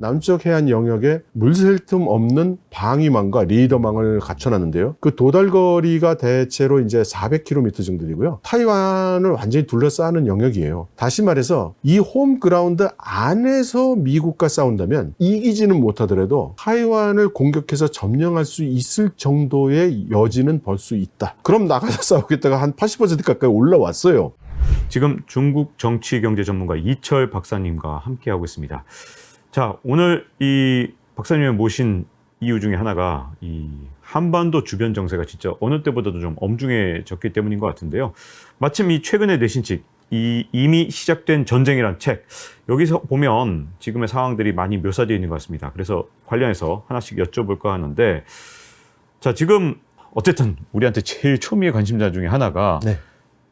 남쪽 해안 영역에 물샐 틈 없는 방위망과 레이더망을 갖춰놨는데요. 그 도달거리가 대체로 이제 400km 정도 되고요. 타이완을 완전히 둘러싸는 영역이에요. 다시 말해서 이 홈그라운드 안에서 미국과 싸운다면 이기지는 못하더라도 타이완을 공격해서 점령할 수 있을 정도의 여지는 벌 수 있다. 그럼 나가서 싸우겠다가 한 80% 가까이 올라왔어요. 지금 중국 정치 경제 전문가 이철 박사님과 함께하고 있습니다. 자, 오늘 이 박사님을 모신 이유 중에 하나가 이 한반도 주변 정세가 진짜 어느 때보다도 좀 엄중해졌기 때문인 것 같은데요. 마침 이 최근에 내신 책, 이 이미 시작된 전쟁이란 책, 여기서 보면 지금의 상황들이 많이 묘사되어 있는 것 같습니다. 그래서 관련해서 하나씩 여쭤볼까 하는데, 자, 지금 어쨌든 우리한테 제일 초미의 관심사 중에 하나가 네.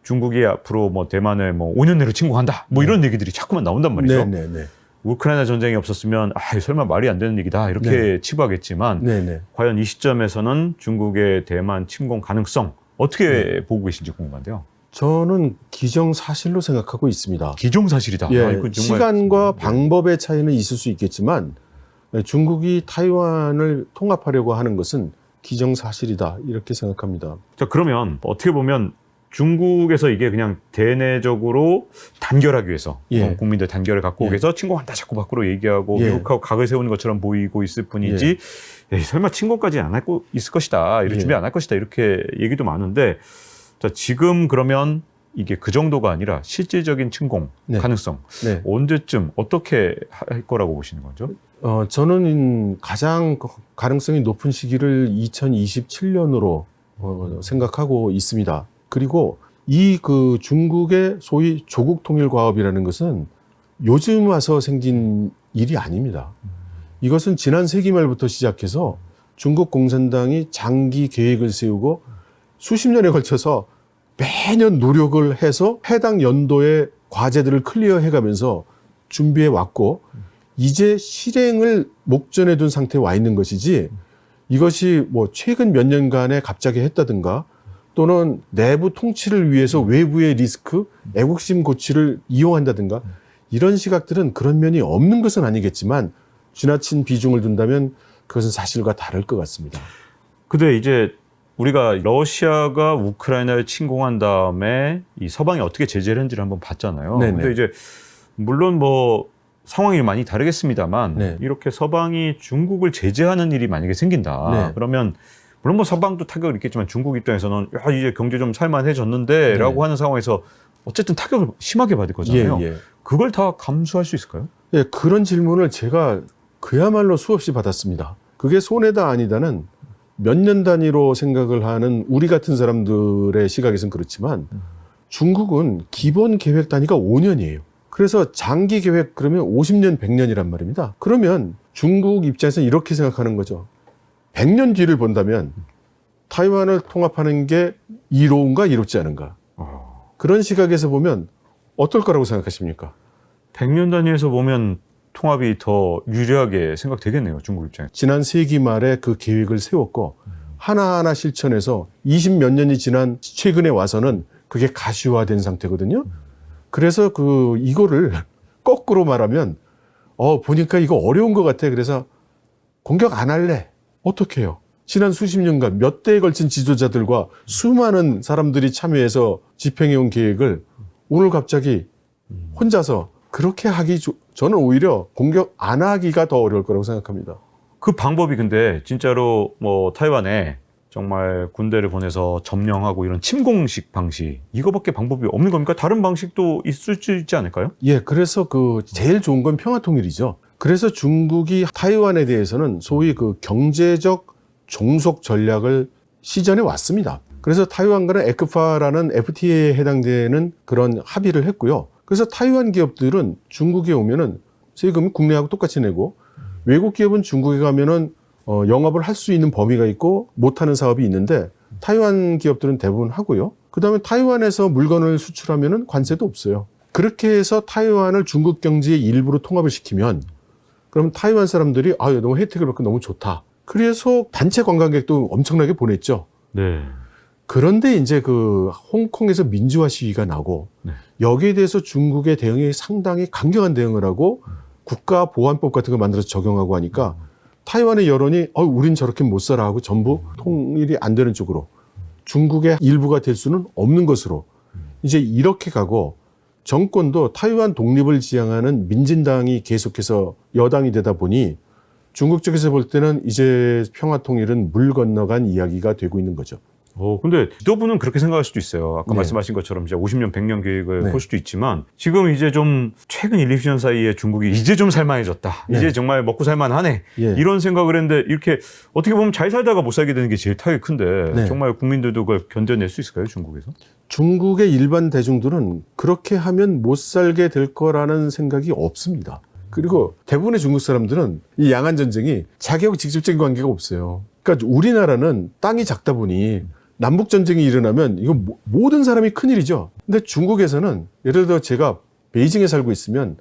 중국이 앞으로 뭐 대만을 뭐 5년 내로 침공한다, 뭐 이런 얘기들이 자꾸만 나온단 말이죠. 네네네. 우크라이나 전쟁이 없었으면 설마 말이 안 되는 얘기다 이렇게 네. 치부하겠지만 네네. 과연 이 시점에서는 중국의 대만 침공 가능성 어떻게 네. 보고 계신지 궁금한데요. 저는 기정사실로 생각하고 있습니다. 기정사실이다. 예, 이거 정말 시간과 방법의 차이는 있을 수 있겠지만 중국이 타이완을 통합하려고 하는 것은 기정사실이다 이렇게 생각합니다. 자, 그러면 어떻게 보면 중국에서 이게 그냥 대내적으로 단결하기 위해서 예. 국민들 단결을 갖고 오기 예. 위해서 침공한다 자꾸 밖으로 얘기하고 예. 미국하고 각을 세우는 것처럼 보이고 있을 뿐이지 에이, 설마 침공까지 안 할 있을 것이다, 이렇게 예. 준비 안 할 것이다 이렇게 얘기도 많은데, 자, 지금 그러면 이게 그 정도가 아니라 실질적인 침공 네. 가능성 네. 언제쯤 어떻게 할 거라고 보시는 거죠? 저는 가장 가능성이 높은 시기를 2027년으로 생각하고 있습니다. 그리고 이 그 중국의 소위 조국 통일 과업이라는 것은 요즘 와서 생긴 일이 아닙니다. 이것은 지난 세기 말부터 시작해서 중국 공산당이 장기 계획을 세우고 수십 년에 걸쳐서 매년 노력을 해서 해당 연도의 과제들을 클리어해 가면서 준비해 왔고, 이제 실행을 목전에 둔 상태에 와 있는 것이지, 이것이 뭐 최근 몇 년간에 갑자기 했다든가 또는 내부 통치를 위해서 외부의 리스크, 애국심 고취를 이용한다든가 이런 시각들은 그런 면이 없는 것은 아니겠지만 지나친 비중을 둔다면 그것은 사실과 다를 것 같습니다. 근데 이제 우리가 러시아가 우크라이나를 침공한 다음에 이 서방이 어떻게 제재를 했는지를 한번 봤잖아요. 네네. 근데 이제 물론 뭐 상황이 많이 다르겠습니다만 네. 이렇게 서방이 중국을 제재하는 일이 만약에 생긴다. 네. 그러면 물론 뭐 서방도 타격을 입겠지만 중국 입장에서는 야, 이제 경제 좀 살만해졌는데 라고 하는 상황에서 어쨌든 타격을 심하게 받을 거잖아요. 예, 예. 그걸 다 감수할 수 있을까요? 예, 그런 질문을 제가 그야말로 수없이 받았습니다. 그게 손해다 아니다는 몇 년 단위로 생각을 하는 우리 같은 사람들의 시각에서는 그렇지만 중국은 기본 계획 단위가 5년이에요. 그래서 장기 계획 그러면 50년, 100년이란 말입니다. 그러면 중국 입장에서는 이렇게 생각하는 거죠. 100년 뒤를 본다면 타이완을 통합하는 게 이로운가 이롭지 않은가. 그런 시각에서 보면 어떨 거라고 생각하십니까? 100년 단위에서 보면 통합이 더 유리하게 생각되겠네요, 중국 입장에서. 지난 세기 말에 그 계획을 세웠고 하나하나 실천해서 20몇 년이 지난 최근에 와서는 그게 가시화된 상태거든요. 그래서 이거를 거꾸로 말하면 보니까 이거 어려운 것 같아. 그래서 공격 안 할래. 어떻게 해요? 지난 수십 년간 몇 대에 걸친 지도자들과 수많은 사람들이 참여해서 집행해온 계획을 오늘 갑자기 혼자서 그렇게 저는 오히려 공격 안 하기가 더 어려울 거라고 생각합니다. 그 방법이 근데 진짜로 뭐 타이완에 정말 군대를 보내서 점령하고 이런 침공식 방식, 이거밖에 방법이 없는 겁니까? 다른 방식도 있을 수 있지 않을까요? 예, 그래서 제일 좋은 건 평화통일이죠. 그래서 중국이 타이완에 대해서는 소위 경제적 종속 전략을 시전해 왔습니다. 그래서 타이완과는 에크파라는 FTA에 해당되는 그런 합의를 했고요. 그래서 타이완 기업들은 중국에 오면은 세금이 국내하고 똑같이 내고, 외국 기업은 중국에 가면은 영업을 할 수 있는 범위가 있고 못하는 사업이 있는데 타이완 기업들은 대부분 하고요. 그다음에 타이완에서 물건을 수출하면은 관세도 없어요. 그렇게 해서 타이완을 중국 경제의 일부로 통합을 시키면 그럼 타이완 사람들이 너무 혜택을 받고 너무 좋다. 그래서 단체 관광객도 엄청나게 보냈죠. 네. 그런데 이제 홍콩에서 민주화 시위가 나고 여기에 대해서 중국의 대응이 상당히 강경한 대응을 하고 국가보안법 같은 걸 만들어서 적용하고 하니까 타이완의 여론이 우린 저렇게 못 살아 하고 전부 통일이 안 되는 쪽으로 중국의 일부가 될 수는 없는 것으로 이제 이렇게 가고 정권도 타이완 독립을 지향하는 민진당이 계속해서 여당이 되다 보니 중국 쪽에서 볼 때는 이제 평화 통일은 물 건너간 이야기가 되고 있는 거죠. 근데 지도부는 그렇게 생각할 수도 있어요. 아까 네. 말씀하신 것처럼 이제 50년, 100년 계획을 네. 볼 수도 있지만 지금 이제 좀 최근 1, 2년 사이에 중국이 이제 좀 살만해졌다. 네. 이제 정말 먹고 살만하네. 예. 이런 생각을 했는데 이렇게 어떻게 보면 잘 살다가 못 살게 되는 게 제일 타격이 큰데 네. 정말 국민들도 그걸 견뎌낼 수 있을까요? 중국에서? 중국의 일반 대중들은 그렇게 하면 못 살게 될 거라는 생각이 없습니다. 그리고 대부분의 중국 사람들은 이 양안 전쟁이 자기하고 직접적인 관계가 없어요. 그러니까 우리나라는 땅이 작다 보니 남북 전쟁이 일어나면 이거 모든 사람이 큰일이죠. 근데 중국에서는 예를 들어 제가 베이징에 살고 있으면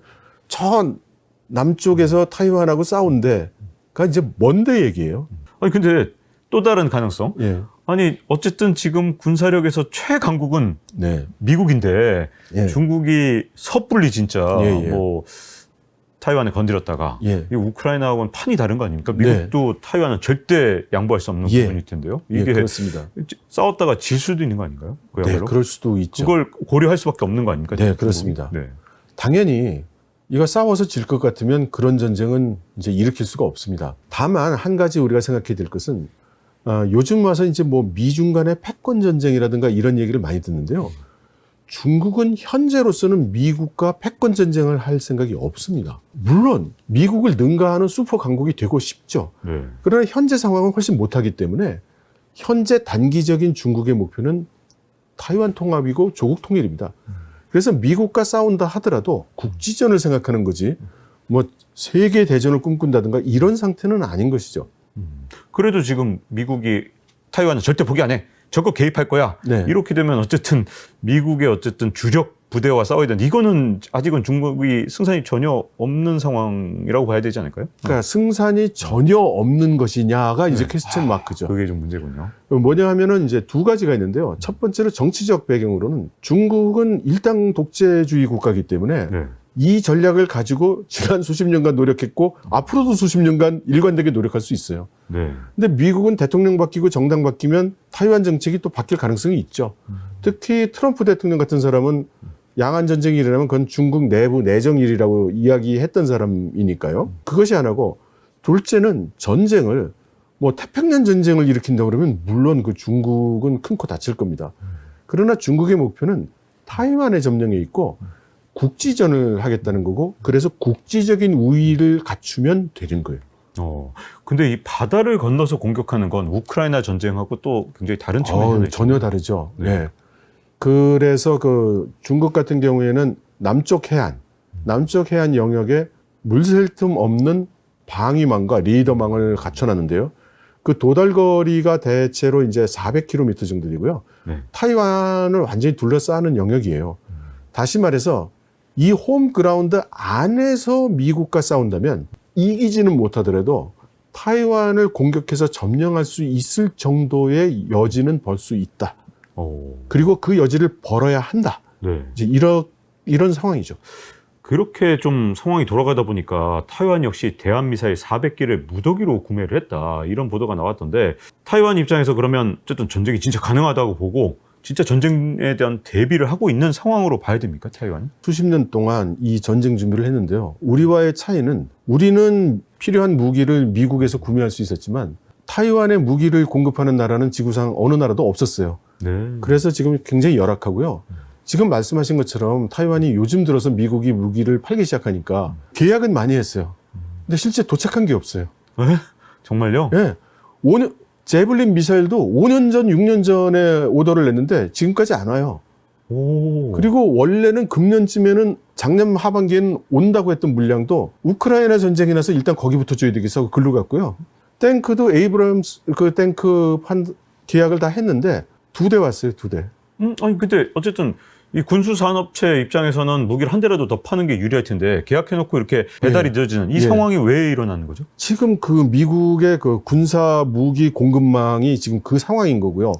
저 남쪽에서 타이완하고 싸운데가 이제 먼데 얘기예요. 아니 근데 또 다른 가능성. 예. 아니 어쨌든 지금 군사력에서 최강국은 네. 미국인데 예. 중국이 섣불리 진짜 예, 예. 뭐 타이완을 건드렸다가 예. 이 우크라이나하고는 판이 다른 거 아닙니까? 네. 미국도 타이완은 절대 양보할 수 없는 예. 부분일 텐데요. 예, 이게 그렇습니다. 싸웠다가 질 수도 있는 거 아닌가요? 네, 그야말로? 그럴 수도 있죠. 그걸 고려할 수밖에 없는 거 아닙니까? 네, 중국이? 그렇습니다. 네. 당연히 이거 싸워서 질 것 같으면 그런 전쟁은 이제 일으킬 수가 없습니다. 다만 한 가지 우리가 생각해야 될 것은 요즘 와서 이제 뭐 미중 간의 패권 전쟁이라든가 이런 얘기를 많이 듣는데요. 중국은 현재로서는 미국과 패권 전쟁을 할 생각이 없습니다. 물론 미국을 능가하는 슈퍼 강국이 되고 싶죠. 네. 그러나 현재 상황은 훨씬 못하기 때문에 현재 단기적인 중국의 목표는 타이완 통합이고 조국 통일입니다. 그래서 미국과 싸운다 하더라도 국지전을 생각하는 거지 뭐 세계 대전을 꿈꾼다든가 이런 상태는 아닌 것이죠. 그래도 지금 미국이 타이완은 절대 포기 안 해. 적극 개입할 거야. 네. 이렇게 되면 어쨌든 미국의 어쨌든 주력 부대와 싸워야 되는데 이거는 아직은 중국이 승산이 전혀 없는 상황이라고 봐야 되지 않을까요? 그러니까 승산이 전혀 없는 것이냐가 이제 네. 퀘스천 마크죠. 그게 좀 문제군요. 뭐냐 하면은 이제 두 가지가 있는데요. 첫 번째로 정치적 배경으로는 중국은 일당 독재주의 국가이기 때문에 네. 이 전략을 가지고 지난 수십 년간 노력했고 앞으로도 수십 년간 일관되게 노력할 수 있어요. 네. 근데 미국은 대통령 바뀌고 정당 바뀌면 타이완 정책이 또 바뀔 가능성이 있죠. 특히 트럼프 대통령 같은 사람은 양안 전쟁이 일어나면 그건 중국 내부 내정일이라고 이야기했던 사람이니까요. 그것이 하나고 둘째는 전쟁을 뭐 태평양 전쟁을 일으킨다고 그러면 물론 그 중국은 큰 코 다칠 겁니다. 그러나 중국의 목표는 타이완의 점령에 있고 국지전을 하겠다는 거고 그래서 국지적인 우위를 갖추면 되는 거예요. 근데 이 바다를 건너서 공격하는 건 우크라이나 전쟁하고 또 굉장히 다른 측면이 전혀 다르죠. 네. 네. 그래서 그 중국 같은 경우에는 남쪽 해안 영역에 물샐 틈 없는 방위망과 레이더망을 갖춰놨는데요. 그 도달거리가 대체로 이제 400km 정도 되고요. 네. 타이완을 완전히 둘러싸는 영역이에요. 다시 말해서 이 홈그라운드 안에서 미국과 싸운다면 이기지는 못하더라도 타이완을 공격해서 점령할 수 있을 정도의 여지는 벌 수 있다. 그리고 그 여지를 벌어야 한다. 네. 이제 이런 상황이죠. 그렇게 좀 상황이 돌아가다 보니까 타이완 역시 대한미사일 400기를 무더기로 구매를 했다. 이런 보도가 나왔던데 타이완 입장에서 그러면 어쨌든 전쟁이 진짜 가능하다고 보고 진짜 전쟁에 대한 대비를 하고 있는 상황으로 봐야 됩니까, 타이완이? 수십 년 동안 이 전쟁 준비를 했는데요. 우리와의 차이는 우리는 필요한 무기를 미국에서 구매할 수 있었지만 타이완에 무기를 공급하는 나라는 지구상 어느 나라도 없었어요. 네. 그래서 지금 굉장히 열악하고요. 지금 말씀하신 것처럼 타이완이 요즘 들어서 미국이 무기를 팔기 시작하니까 계약은 많이 했어요. 근데 실제 도착한 게 없어요. 에? 정말요? 예. 5년, 제블린 미사일도 5년 전, 6년 전에 오더를 냈는데 지금까지 안 와요. 오. 그리고 원래는 금년쯤에는 작년 하반기에는 온다고 했던 물량도 우크라이나 전쟁이 나서 일단 거기부터 줘야 되겠어. 글로 갔고요. 탱크도 에이브럼스 그 탱크 계약을 다 했는데 2대 왔어요. 2대. 아니 근데 어쨌든 이 군수산업체 입장에서는 무기를 한 대라도 더 파는 게 유리할 텐데 계약해놓고 이렇게 배달이 늦어지는 이 상황이 왜 일어나는 거죠? 지금 그 미국의 그 군사 무기 공급망이 지금 그 상황인 거고요.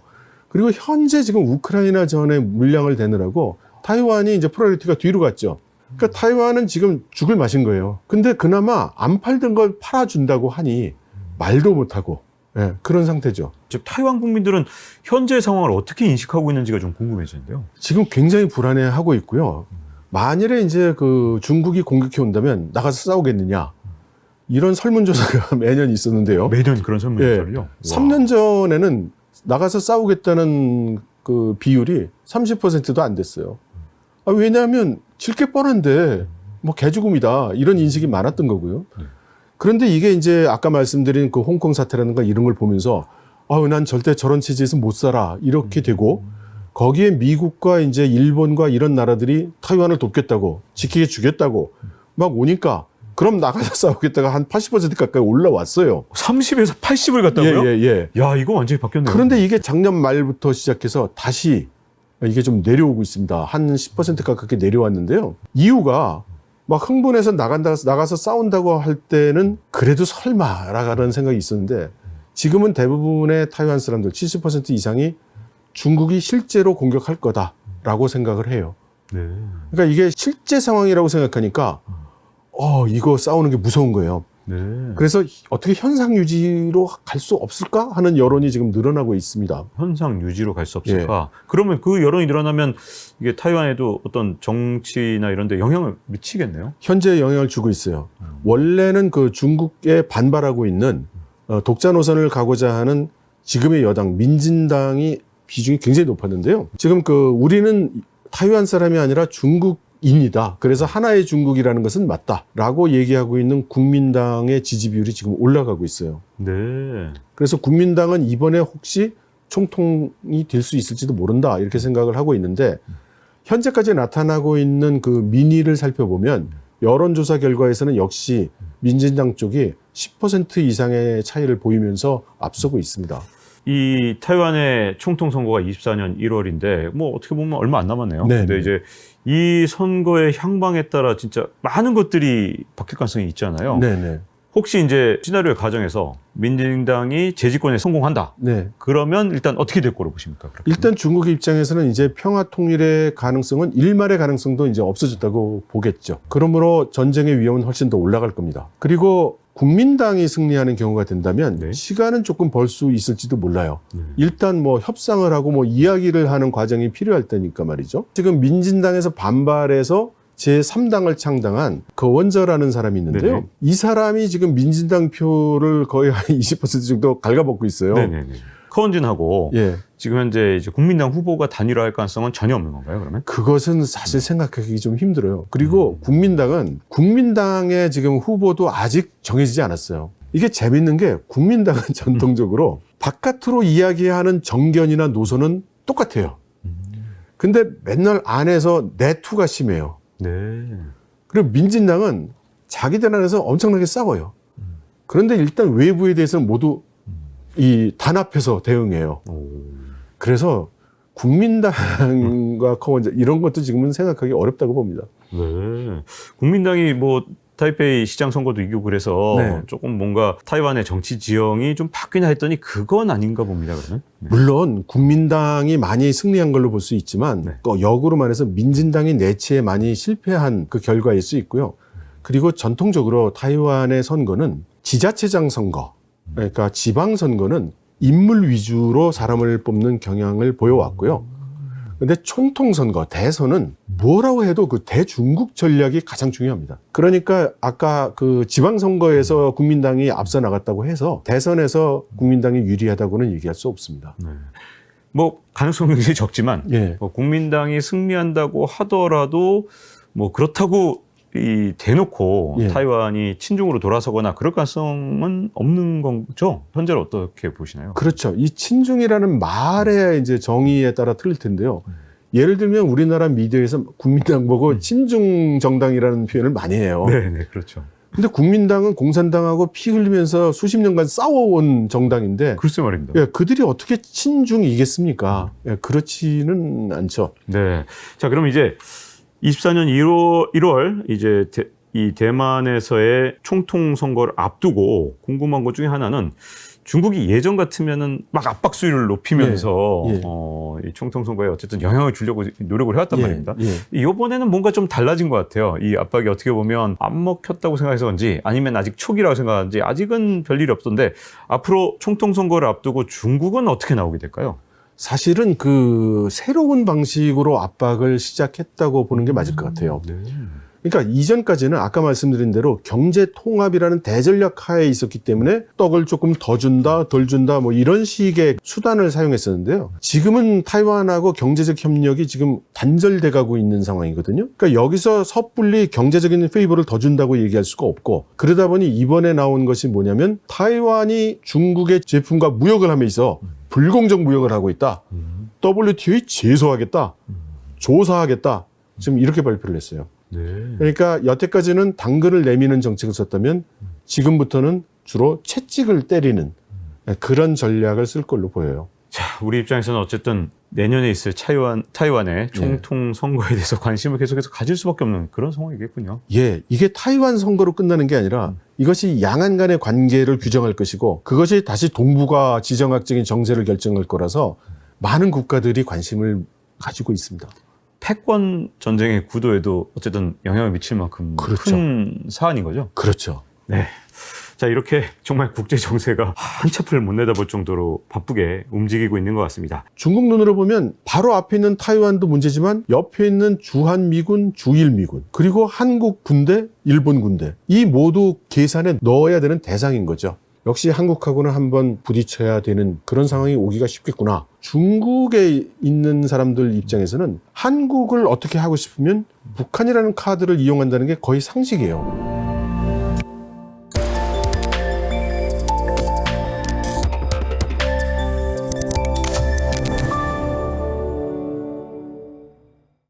그리고 현재 지금 우크라이나 전에 물량을 대느라고 타이완이 이제 프라이어리티가 뒤로 갔죠. 그러니까 타이완은 지금 죽을 맛인 거예요. 근데 그나마 안 팔던 걸 팔아준다고 하니 말도 못하고 예, 그런 상태죠. 즉 타이완 국민들은 현재 상황을 어떻게 인식하고 있는지가 좀 궁금해지는데요. 지금 굉장히 불안해하고 있고요. 만일에 이제 그 중국이 공격해 온다면 나가서 싸우겠느냐 이런 설문조사가 매년 있었는데요. 매년 그런 설문조사를요. 3년 전에는 나가서 싸우겠다는 그 비율이 30%도 안 됐어요. 왜냐하면 질 게 뻔한데 뭐 개죽음이다 이런 인식이 많았던 거고요. 그런데 이게 이제 아까 말씀드린 그 홍콩 사태라든가 이런 걸 보면서 난 절대 저런 체제에서 못 살아 이렇게 되고 거기에 미국과 이제 일본과 이런 나라들이 타이완을 돕겠다고 지키게 주겠다고 막 오니까 그럼 나가서 싸우겠다가 한 80% 가까이 올라왔어요. 30에서 80을 갔다고요? 예. 야, 이거 완전히 바뀌었네요. 그런데 이게 작년 말부터 시작해서 다시 이게 좀 내려오고 있습니다. 한 10% 가깝게 내려왔는데요. 이유가 막 흥분해서 나가서 싸운다고 할 때는 그래도 설마라는 생각이 있었는데 지금은 대부분의 타이완 사람들 70% 이상이 중국이 실제로 공격할 거다라고 생각을 해요. 네. 그러니까 이게 실제 상황이라고 생각하니까 이거 싸우는 게 무서운 거예요. 네. 그래서 어떻게 현상 유지로 갈 수 없을까 하는 여론이 지금 늘어나고 있습니다. 현상 유지로 갈 수 없을까? 그러면 그 여론이 늘어나면 이게 타이완에도 어떤 정치나 이런 데 영향을 미치겠네요. 현재 영향을 주고 있어요. 원래는 그 중국에 반발하고 있는 독자 노선을 가고자 하는 지금의 여당 민진당이 비중이 굉장히 높았는데요. 지금 우리는 타이완 사람이 아니라 중국인이다. 그래서 하나의 중국이라는 것은 맞다라고 얘기하고 있는 국민당의 지지 비율이 지금 올라가고 있어요. 네. 그래서 국민당은 이번에 혹시 총통이 될 수 있을지도 모른다 이렇게 생각을 하고 있는데 현재까지 나타나고 있는 그 민의를 살펴보면 여론조사 결과에서는 역시 민진당 쪽이 10% 이상의 차이를 보이면서 앞서고 있습니다. 이 타이완의 총통 선거가 24년 1월인데 뭐 어떻게 보면 얼마 안 남았네요. 네, 근데 네. 이제 이 선거의 향방에 따라 진짜 많은 것들이 바뀔 가능성이 있잖아요. 네네. 혹시 이제 시나리오의 가정에서 민진당이 재집권에 성공한다. 네. 그러면 일단 어떻게 될 거로 보십니까? 그렇게? 일단 중국 입장에서는 이제 평화 통일의 가능성은 일말의 가능성도 이제 없어졌다고 보겠죠. 그러므로 전쟁의 위험은 훨씬 더 올라갈 겁니다. 그리고 국민당이 승리하는 경우가 된다면 네. 시간은 조금 벌 수 있을지도 몰라요. 일단 뭐 협상을 하고 뭐 이야기를 하는 과정이 필요할 때니까 말이죠. 지금 민진당에서 반발해서 제3당을 창당한 거원저라는 사람이 있는데요. 네네. 이 사람이 지금 민진당 표를 거의 한 20% 정도 갉아먹고 있어요. 네네네. 커원진하고 예. 지금 현재 이제 국민당 후보가 단일화할 가능성은 전혀 없는 건가요, 그러면? 그것은 사실 생각하기 좀 힘들어요. 그리고 국민당은 국민당의 지금 후보도 아직 정해지지 않았어요. 이게 재밌는 게 국민당은 전통적으로 바깥으로 이야기하는 정견이나 노선은 똑같아요. 근데 맨날 안에서 내투가 심해요. 네. 그리고 민진당은 자기들 안에서 엄청나게 싸워요. 그런데 일단 외부에 대해서는 모두 이 단합해서 대응해요. 그래서 국민당과 커먼저 이런 것도 지금은 생각하기 어렵다고 봅니다. 네. 국민당이 뭐 타이페이 시장 선거도 이기고 그래서 네. 조금 뭔가 타이완의 정치 지형이 좀 바뀌나 했더니 그건 아닌가 봅니다, 그러면. 네. 물론 국민당이 많이 승리한 걸로 볼 수 있지만 네. 역으로 말해서 민진당이 내치에 많이 실패한 그 결과일 수 있고요. 그리고 전통적으로 타이완의 선거는 지자체장 선거, 그러니까 지방 선거는 인물 위주로 사람을 뽑는 경향을 보여왔고요. 근데 총통 선거, 대선은 뭐라고 해도 그 대중국 전략이 가장 중요합니다. 그러니까 아까 그 지방선거에서 국민당이 앞서 나갔다고 해서 대선에서 국민당이 유리하다고는 얘기할 수 없습니다. 네. 뭐 가능성은 굉장히 적지만 예. 뭐 국민당이 승리한다고 하더라도 뭐 그렇다고 이 대놓고 예. 타이완이 친중으로 돌아서거나 그럴 가능성은 없는 거죠? 현재는 어떻게 보시나요? 그렇죠. 이 친중이라는 말의 이제 정의에 따라 틀릴 텐데요. 예를 들면 우리나라 미디어에서 국민당 보고 친중 정당이라는 표현을 많이 해요. 네, 그렇죠. 근데 국민당은 공산당하고 피 흘리면서 수십 년간 싸워온 정당인데 글쎄 말입니다. 예, 그들이 어떻게 친중이겠습니까? 예, 그렇지는 않죠. 네. 자, 그럼 이제 24년 1월 이제 이 대만에서의 총통 선거를 앞두고 궁금한 것 중에 하나는 중국이 예전 같으면은 막 압박 수위를 높이면서 예, 예. 이 총통 선거에 어쨌든 영향을 주려고 노력을 해왔단 예, 말입니다. 예. 이번에는 뭔가 좀 달라진 것 같아요. 이 압박이 어떻게 보면 안 먹혔다고 생각해서 그런지 아니면 아직 초기라고 생각하는지 아직은 별일이 없던데 앞으로 총통 선거를 앞두고 중국은 어떻게 나오게 될까요? 사실은 그 새로운 방식으로 압박을 시작했다고 보는 게 맞을 것 같아요. 네. 그러니까 이전까지는 아까 말씀드린 대로 경제 통합이라는 대전략 하에 있었기 때문에 떡을 조금 더 준다, 덜 준다, 뭐 이런 식의 수단을 사용했었는데요. 지금은 타이완하고 경제적 협력이 지금 단절돼 가고 있는 상황이거든요. 그러니까 여기서 섣불리 경제적인 페이버를 더 준다고 얘기할 수가 없고, 그러다 보니 이번에 나온 것이 뭐냐면 타이완이 중국의 제품과 무역을 하면서 불공정 무역을 하고 있다. WTO에 제소하겠다. 조사하겠다. 지금 이렇게 발표를 했어요. 네. 그러니까 여태까지는 당근을 내미는 정책을 썼다면 지금부터는 주로 채찍을 때리는 그런 전략을 쓸 걸로 보여요. 자, 우리 입장에서는 어쨌든 내년에 있을 타이완의 총통 선거에 대해서 관심을 계속해서 가질 수밖에 없는 그런 상황이겠군요. 예, 이게 타이완 선거로 끝나는 게 아니라 이것이 양안 간의 관계를 규정할 것이고 그것이 다시 동북아 지정학적인 정세를 결정할 거라서 많은 국가들이 관심을 가지고 있습니다. 패권 전쟁의 구도에도 어쨌든 영향을 미칠 만큼 그렇죠. 큰 사안인 거죠. 그렇죠. 네. 자, 이렇게 정말 국제 정세가 한 치 앞을 못 내다볼 정도로 바쁘게 움직이고 있는 것 같습니다. 중국 눈으로 보면 바로 앞에 있는 타이완도 문제지만 옆에 있는 주한미군, 주일미군, 그리고 한국 군대, 일본 군대 이 모두 계산에 넣어야 되는 대상인 거죠. 역시 한국하고는 한번 부딪혀야 되는 그런 상황이 오기가 쉽겠구나. 중국에 있는 사람들 입장에서는 한국을 어떻게 하고 싶으면 북한이라는 카드를 이용한다는 게 거의 상식이에요.